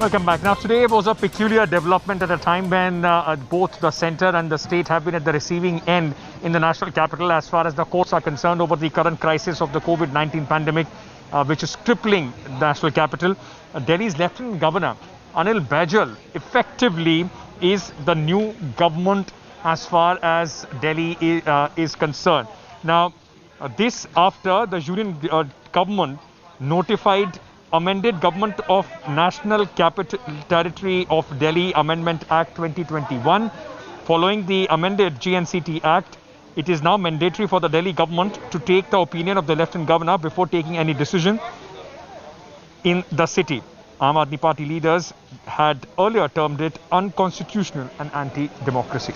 Welcome back. Now, today was a peculiar development at a time when both the centre and the state have been at the receiving end in the national capital as far as the courts are concerned over the current crisis of the COVID-19 pandemic, which is crippling the national capital. Delhi's Lieutenant Governor, Anil Baijal, effectively is the new government as far as Delhi is concerned. Now, this after the Union government notified amended Government of National Capital Territory of Delhi Amendment Act 2021. Following the amended GNCT Act, it is now mandatory for the Delhi government to take the opinion of the Lieutenant Governor before taking any decision in the city. Aam Aadmi Party leaders had earlier termed it unconstitutional and anti-democracy.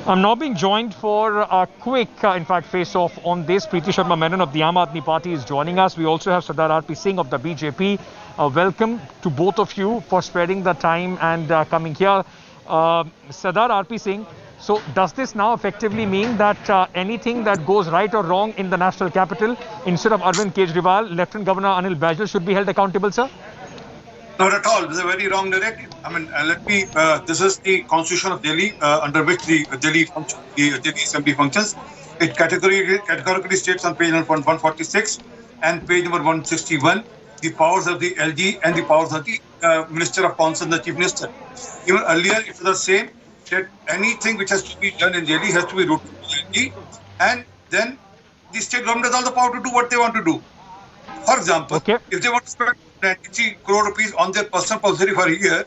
I'm now being joined for a quick, face-off on this. Preeti Sharma Menon of the Aam Aadmi Party is joining us. We also have Sardar R.P. Singh of the BJP. Welcome to both of you for sparing the time and coming here. Sardar R.P. Singh, so does this now effectively mean that anything that goes right or wrong in the national capital, instead of Arvind Kejriwal, Lieutenant Governor Anil Baijal should be held accountable, sir? Not at all. This is a very wrong directive. I mean, this is the Constitution of Delhi, under which the Delhi Assembly functions. It categorically states on page number 146 and page number 161 the powers of the LG and the powers of the Minister of Council and the Chief Minister. Even earlier, it was the same, that anything which has to be done in Delhi has to be routed to Delhi, and then the state government has all the power to do what they want to do. For example, if they want to spend 93 crore rupees on their personal pulsary for a year,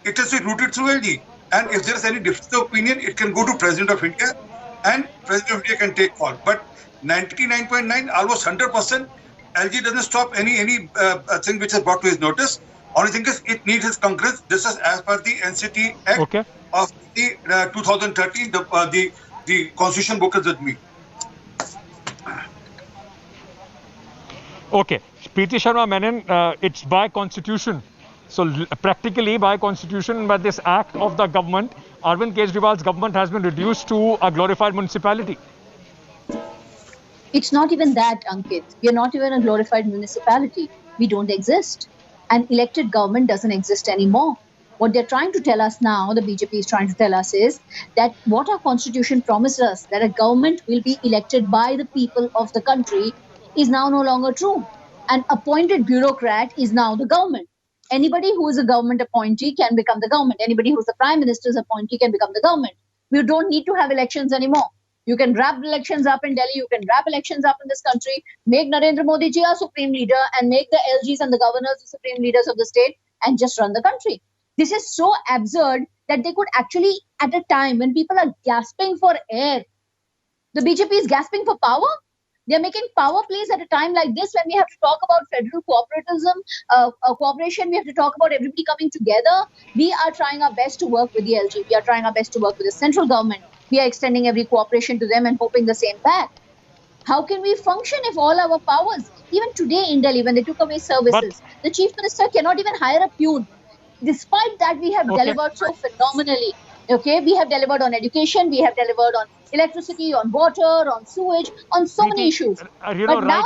it has to be routed through LG. And if there is any difference of opinion, it can go to President of India, and President of India can take call. But 99.9, almost 100%, LG doesn't stop any thing which is brought to his notice. Only thing is, it needs his concurrence. This is as per the NCT Act of the 2013. The Constitution book is with me. Okay, Preeti Sharma Menon, it's by constitution. So practically by constitution, by this act of the government, Arvind Kejriwal's government has been reduced to a glorified municipality. It's not even that, Ankit. We are not even a glorified municipality. We don't exist. An elected government doesn't exist anymore. What they're trying to tell us now, the BJP is trying to tell us, is that what our constitution promised us, that a government will be elected by the people of the country, is now no longer true. An appointed bureaucrat is now the government. Anybody who is a government appointee can become the government. Anybody who is the Prime Minister's appointee can become the government. We don't need to have elections anymore. You can wrap elections up in Delhi, you can wrap elections up in this country, make Narendra Modi ji our supreme leader and make the LGs and the governors the supreme leaders of the state and just run the country. This is so absurd that they could actually, at a time when people are gasping for air, the BJP is gasping for power. They're making power plays at a time like this when we have to talk about federal cooperation. We have to talk about everybody coming together. We are trying our best to work with the LG. We are trying our best to work with the central government. We are extending every cooperation to them and hoping the same back. How can we function if all our powers, even today in Delhi, when they took away services, the chief minister cannot even hire a peon. Despite that, we have delivered so phenomenally. We have delivered on education, we have delivered on electricity, on water, on sewage, on so many issues. But now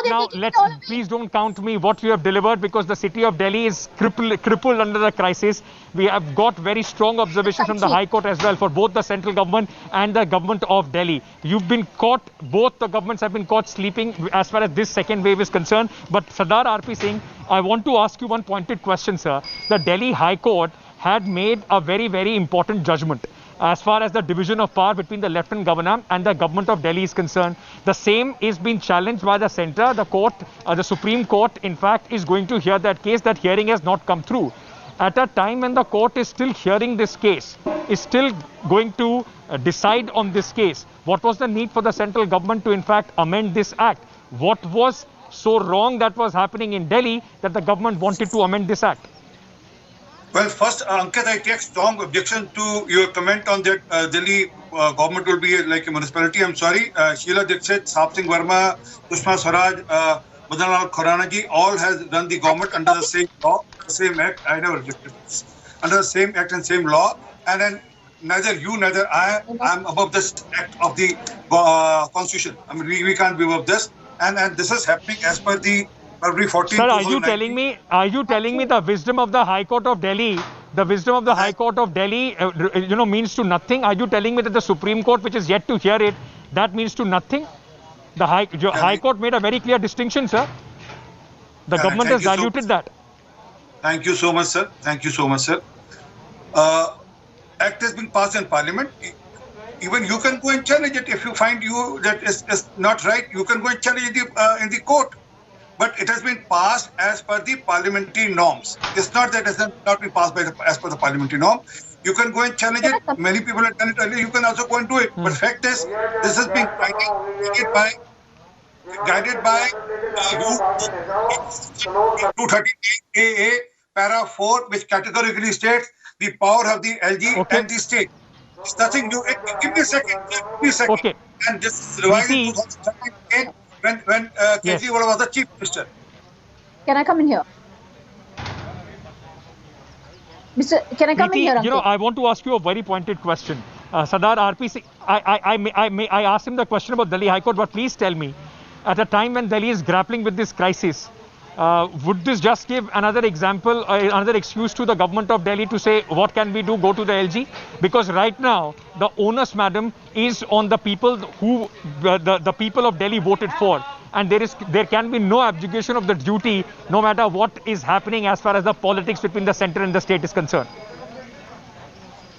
please don't count me what you have delivered, because the city of Delhi is crippled under the crisis. We have got very strong observations from the High Court as well for both the central government and the government of Delhi. You've been caught, both the governments have been caught sleeping as far as this second wave is concerned. But Sardar R.P. Singh, I want to ask you one pointed question, sir. The Delhi High Court had made a very, very important judgment as far as the division of power between the Lieutenant Governor and the government of Delhi is concerned. The same is being challenged by the centre. The court, the Supreme Court, in fact, is going to hear that case. That hearing has not come through. At a time when the court is still hearing this case, is still going to decide on this case, what was the need for the central government to, in fact, amend this act? What was so wrong that was happening in Delhi that the government wanted to amend this act? Well, first, Ankit, I take strong objection to your comment on that Delhi government will be like a municipality. I'm sorry. Sheila Dixit, Saap Singh Verma, Sushma Swaraj, Madan Lal Khurana ji, all has run the government under the same law, the same act. I never objected this. Under the same act and same law. And then neither you, neither I am above this act of the Constitution. I mean, we can't be above this. and this is happening as per the February 14. Sir, are you telling me the wisdom of the High Court of Delhi, means to nothing? Are you telling me that the Supreme Court, which is yet to hear it, that means to nothing? The High Court made a very clear distinction, sir. The government has diluted that. Thank you so much, sir. Thank you so much, sir. Act has been passed in Parliament. Even you can go and challenge it if you find that is not right. You can go and challenge it in the court. But it has been passed as per the parliamentary norms. It's not that it has not been passed as per the parliamentary norm. You can go and challenge it. Many people have done it earlier. You can also go and do it. But fact is, this has been guided by 238AA, para 4, which categorically states the power of the LG and the state. It's nothing new. Give me a second. Okay. And this is revised in 2013 when Kejriwal was the chief minister. Can I come in here? Can I come in here? I want to ask you a very pointed question. Sardar RPC, I asked him the question about Delhi High Court, but please tell me, at a time when Delhi is grappling with this crisis, would this just give another example, another excuse to the government of Delhi to say, what can we do, go to the LG? Because right now, the onus, madam, is on the people who the people of Delhi voted for. And there can be no abdication of the duty, no matter what is happening as far as the politics between the centre and the state is concerned.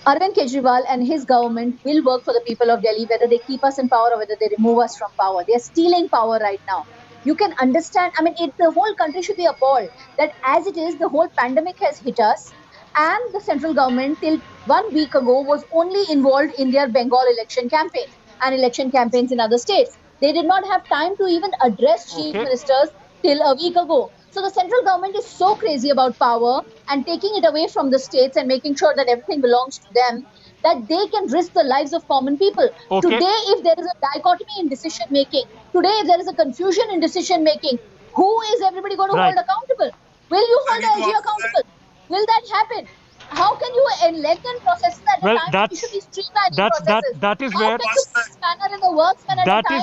Arvind Kejriwal and his government will work for the people of Delhi, whether they keep us in power or whether they remove us from power. They are stealing power right now. You can understand, the whole country should be appalled that as it is, the whole pandemic has hit us and the central government till 1 week ago was only involved in their Bengal election campaign and election campaigns in other states. They did not have time to even address chief ministers till a week ago. So the central government is so crazy about power and taking it away from the states and making sure that everything belongs to them, that they can risk the lives of common people. Today, if there is a dichotomy in decision making, today if there is a confusion in decision making, who is everybody going to hold accountable? Will you hold LG accountable? Will that happen? How can you lengthen processes at a time you should be streamlining processes? That is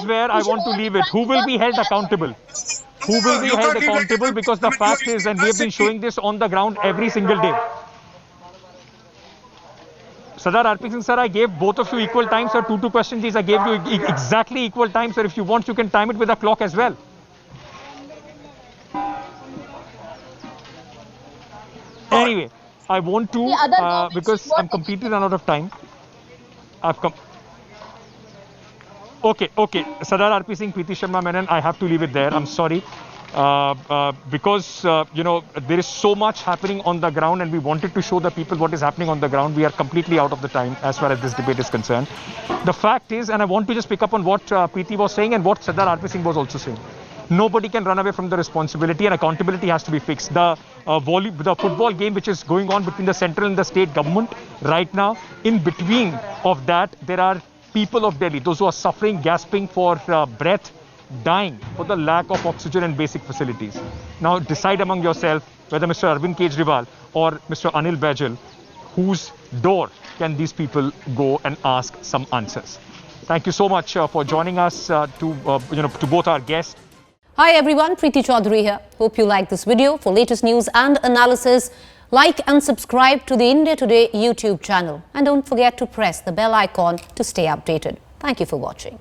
where I want to leave it. Who will be held accountable? Who will be held accountable? Because the fact is, and we have been showing this on the ground every single day. Sardar RP Singh, sir, I gave both of you equal time, sir. 2 questions each. I gave you exactly equal time, sir. If you want, you can time it with a clock as well. Anyway, I want to, because I'm completely run out of time. I've come. Okay. Sardar RP Singh, Preeti Sharma Menon, I have to leave it there. I'm sorry. Because, there is so much happening on the ground and we wanted to show the people what is happening on the ground. We are completely out of the time as far as this debate is concerned. The fact is, and I want to just pick up on what Preeti was saying and what Sardar RP Singh was also saying. Nobody can run away from the responsibility and accountability has to be fixed. The football game which is going on between the central and the state government right now, in between of that, there are people of Delhi, those who are suffering, gasping for breath, dying for the lack of oxygen and basic facilities. Now decide among yourself whether Mr. Arvind Kejriwal or Mr. Anil Baijal, whose door can these people go and ask some answers. Thank you so much for joining us to both our guests. Hi everyone, Preeti Chaudhary here. Hope you like this video. For latest news and analysis, like and subscribe to the India Today YouTube channel. And don't forget to press the bell icon to stay updated. Thank you for watching.